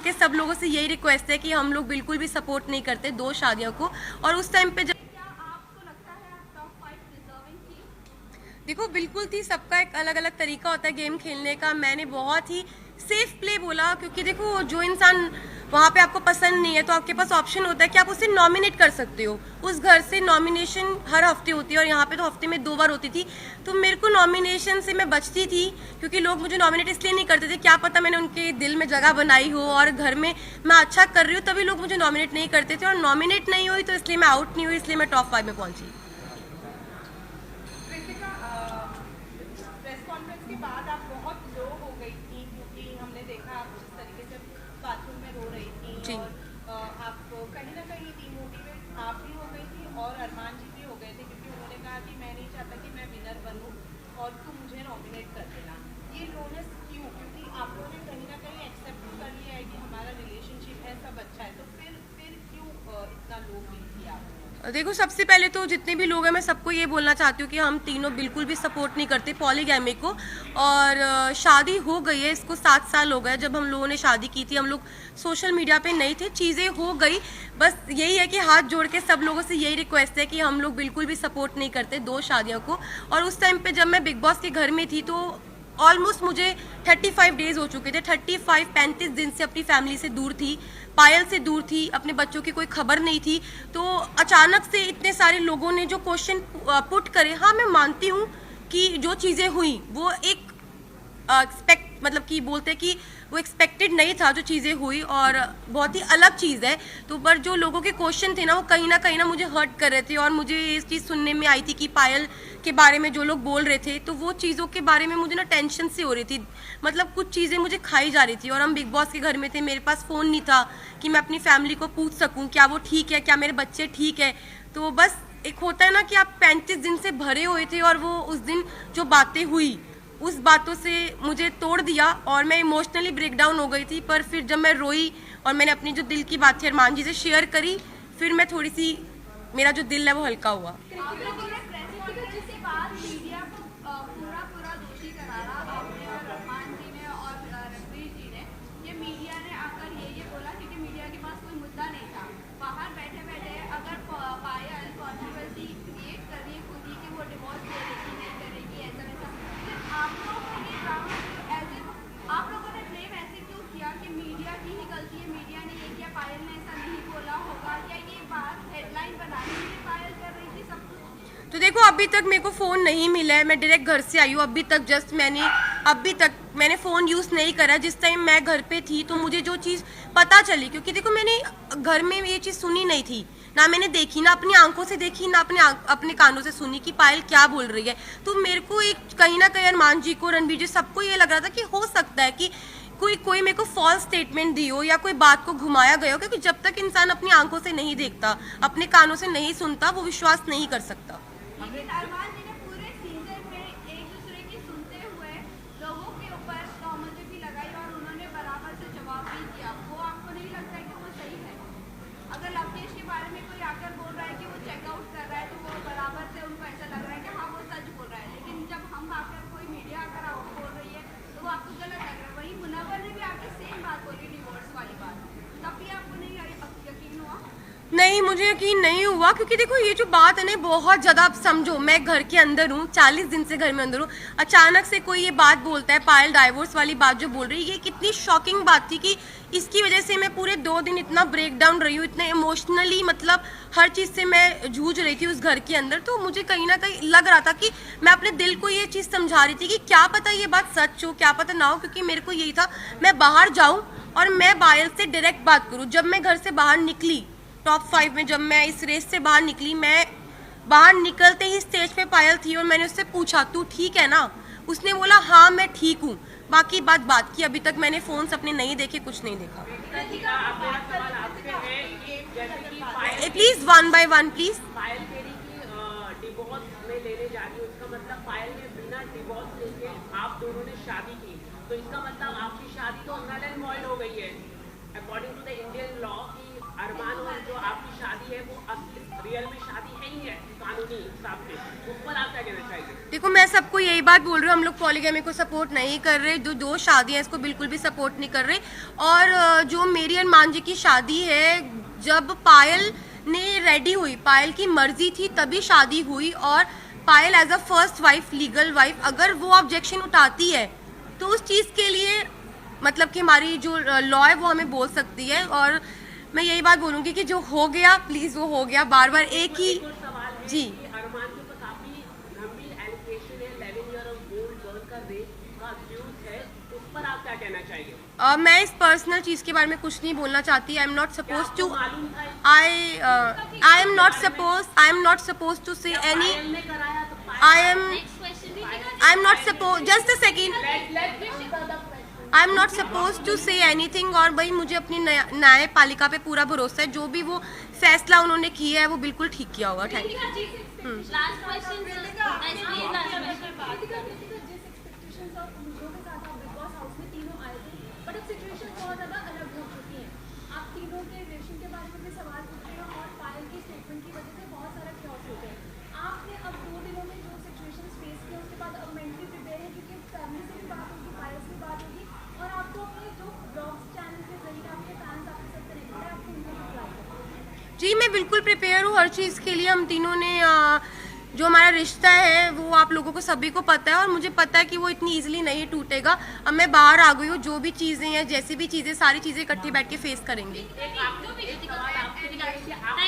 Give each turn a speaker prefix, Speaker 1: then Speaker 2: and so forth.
Speaker 1: के सब लोगों से यही रिक्वेस्ट है कि हम लोग बिल्कुल भी सपोर्ट नहीं करते 2 शादियों को। और उस टाइम पे देखो बिल्कुल थी, सबका एक अलग अलग तरीका होता है गेम खेलने का। मैंने बहुत ही सेफ प्ले बोला, क्योंकि देखो जो इंसान वहाँ पे आपको पसंद नहीं है तो आपके पास ऑप्शन होता है कि आप उसे नॉमिनेट कर सकते हो। उस घर से नॉमिनेशन हर हफ्ते होती है और यहाँ पे तो हफ्ते में 2 बार होती थी। तो मेरे को नॉमिनेशन से मैं बचती थी, क्योंकि लोग मुझे नॉमिनेट इसलिए नहीं करते थे, क्या पता मैंने उनके दिल में जगह बनाई हो और घर में मैं अच्छा कर रही हूँ तभी लोग मुझे नॉमिनेट नहीं करते थे। और नॉमिनेट नहीं हुई तो इसलिए मैं आउट नहीं हुई, इसलिए मैं टॉप 5 में पहुंची।
Speaker 2: के बाद आप बहुत लो हो गई थी, क्योंकि हमने देखा आप जिस तरीके से बाथरूम में रो रही थी और आप कहीं ना कहीं डिमोटिवेट आप भी हो गई थी और अरमान जी भी हो गए थे, क्योंकि उन्होंने कहा कि मैं नहीं चाहता कि मैं विनर बनूं और तू मुझे नॉमिनेट कर देना। ये लोनेस क्यों? क्योंकि आप लोगों ने कहीं ना कहीं एक्सेप्ट कर लिया है कि हमारा रिलेशनशिप है, सब अच्छा है, तो फिर क्यों इतना लो फील किया आपने?
Speaker 1: देखो सबसे पहले तो जितने भी लोग हैं मैं सबको ये बोलना चाहती हूँ कि हम तीनों बिल्कुल भी सपोर्ट नहीं करते पॉलीगैमी को। और शादी हो गई है, इसको 7 साल हो गए। जब हम लोगों ने शादी की थी हम लोग सोशल मीडिया पे नहीं थे, चीज़ें हो गई। बस यही है कि हाथ जोड़ के सब लोगों से यही रिक्वेस्ट है कि हम लोग बिल्कुल भी सपोर्ट नहीं करते 2 शादियों को। और उस टाइम पे जब मैं बिग बॉस के घर में थी तो ऑलमोस्ट मुझे 35 डेज हो चुके थे। 35 दिन से अपनी फैमिली से दूर थी, पायल से दूर थी, अपने बच्चों की कोई खबर नहीं थी। तो अचानक से इतने सारे लोगों ने जो क्वेश्चन पुट करे, हाँ मैं मानती हूँ कि जो चीज़ें हुई वो एक एक्सपेक्ट मतलब कि बोलते हैं कि वो एक्सपेक्टेड नहीं था जो चीज़ें हुई और बहुत ही अलग चीज़ है। तो पर जो लोगों के क्वेश्चन थे ना वो कहीं ना मुझे हर्ट कर रहे थे। और मुझे ये चीज़ सुनने में आई थी कि पायल के बारे में जो लोग बोल रहे थे, तो वो चीज़ों के बारे में मुझे ना टेंशन सी हो रही थी। मतलब कुछ चीज़ें मुझे खाई जा रही थी। और हम बिग बॉस के घर में थे, मेरे पास फ़ोन नहीं था कि मैं अपनी फैमिली को पूछ सकूँ क्या वो ठीक है, क्या मेरे बच्चे ठीक है। तो बस एक होता है ना कि आप 35 दिन से भरे हुए थे और वो उस दिन जो बातें हुई उस बातों से मुझे तोड़ दिया और मैं इमोशनली ब्रेक डाउन हो गई थी। पर फिर जब मैं रोई और मैंने अपनी जो दिल की बात थी अरमान जी से शेयर करी, फिर मैं थोड़ी सी मेरा जो दिल है वो हल्का हुआ। तो देखो अभी तक मेरे को फ़ोन नहीं मिला है, मैं डायरेक्ट घर से आई हूँ। अभी तक मैंने फ़ोन यूज़ नहीं करा। जिस टाइम मैं घर पे थी तो मुझे जो चीज़ पता चली, क्योंकि देखो मैंने घर में ये चीज़ सुनी नहीं थी, ना मैंने देखी, ना अपनी आंखों से देखी, ना अपने कानों से सुनी कि पायल क्या बोल रही है। तो मेरे को एक कहीं ना कहीं अरमान जी को, रणवीर जी, सबको ये लग रहा था कि हो सकता है कि कोई मेरे को फॉल्स स्टेटमेंट दी हो या कोई बात को घुमाया गया हो, क्योंकि जब तक इंसान अपनी आंखों से नहीं देखता, अपने कानों से नहीं सुनता, वो विश्वास नहीं कर सकता।
Speaker 3: अरमान जी ने पूरे सीजन में एक दूसरे की सुनते हुए लोगों के ऊपर तहमतें भी लगाई और उन्होंने बराबर से जवाब भी दिया। वो आपको नहीं लगता है कि वो सही है? अगर लवकेश के बारे में कोई आकर बोल रहा है कि वो चेकआउट कर रहा है तो वो बराबर से उनको ऐसा लग रहा है कि हाँ वो सच बोल रहा है, लेकिन जब हम आकर कोई मीडिया आकर आपको बोल रही है तो वो आपको गलत लग रहा है। वही मुनव्वर ने भी आकर सेम बात बोली, डिवोर्स वाली बात, तब भी आपको नहीं यकीन हुआ?
Speaker 1: नहीं, मुझे यकीन नहीं हुआ, क्योंकि देखो ये जो बात है ना बहुत ज़्यादा, आप समझो मैं घर के अंदर हूँ, 40 दिन से घर में अंदर हूँ, अचानक से कोई ये बात बोलता है, पायल डाइवोर्स वाली बात जो बोल रही है, ये कितनी शॉकिंग बात थी कि इसकी वजह से मैं पूरे 2 दिन इतना ब्रेक डाउन रही हूँ, इतने इमोशनली, मतलब हर चीज़ से मैं जूझ रही थी उस घर के अंदर। तो मुझे कहीं ना कहीं लग रहा था कि मैं अपने दिल को ये चीज़ समझा रही थी कि क्या पता ये बात सच हो, क्या पता ना हो, क्योंकि मेरे को यही था मैं बाहर जाऊँ और मैं पायल से डायरेक्ट बात करूँ। जब मैं घर से बाहर निकली टॉप 5 में, जब मैं इस रेस से बाहर निकली, मैं बाहर निकलते ही स्टेज पे पायल थी और मैंने उससे पूछा तू ठीक है ना? उसने बोला हाँ मैं ठीक हूँ। बाकी बात की। अभी तक मैंने फोन्स अपने नहीं देखे, कुछ नहीं देखा। Please 1 by 1 please.
Speaker 4: पायल कह रही कि डिवोर्स में लेने जा रही हूँ, इसका मतलब पायल ने बिना डिवोर्स लेके आप दोनों ने शादी की, तो इसका मतलब आपकी शादी तो नल एंड वॉइड हो गई है according to the Indian law. कि अरमान और जो आपकी शादी है वो असली रियल में शादी है ही है कानूनी हिसाब से, उस पर आप क्या कहना चाहेंगे?
Speaker 1: देखो मैं सबको यही बात बोल रही हूँ, हम लोग पॉलीगैमी को सपोर्ट नहीं कर रहे, जो दो शादियां इसको बिल्कुल भी सपोर्ट नहीं कर रहे। और जो मेरी अरमान जी की शादी है, जब पायल ने रेडी हुई, पायल की मर्जी थी तभी शादी हुई, और Payal as a first wife, legal wife, अगर वो ऑब्जेक्शन उठाती है तो उस चीज़ के लिए मतलब कि हमारी जो लॉ है वो हमें बोल सकती है। और मैं यही बात बोलूँगी कि जो हो गया प्लीज़ वो हो गया, बार बार एक ही
Speaker 4: एक और सवाल है
Speaker 1: जी।
Speaker 4: कि अरमान के ऊपर काफी गंभीर एलिगेशन है, 11 ईयर ऑफ ओल्ड गर्ल का रेप का अक्यूज है, उस पर आप क्या कहना चाहेंगे?
Speaker 1: मैं इस पर्सनल चीज के बारे में कुछ नहीं बोलना चाहती। I am not suppose to
Speaker 4: मालूम था
Speaker 1: I am not suppose to say any
Speaker 4: Payal ने कराया तो
Speaker 1: I am not suppose just a second I am not suppose to say anything. और भाई मुझे अपनी न्यायपालिका पे पूरा भरोसा है, जो भी वो फैसला उन्होंने किया है वो बिल्कुल ठीक किया होगा। Thank you.
Speaker 3: लास्ट क्वेश्चन
Speaker 1: जी मैं बिल्कुल प्रिपेयर हूँ हर चीज़ के लिए। हम तीनों ने जो हमारा रिश्ता है वो आप लोगों को सभी को पता है, और मुझे पता है कि वो इतनी इजीली नहीं टूटेगा। अब मैं बाहर आ गई हूँ, जो भी चीज़ें हैं, जैसी भी चीज़ें, सारी चीज़ें इकट्ठी बैठ के फेस करेंगे।
Speaker 4: एक सवाल आपसे भी है कि आप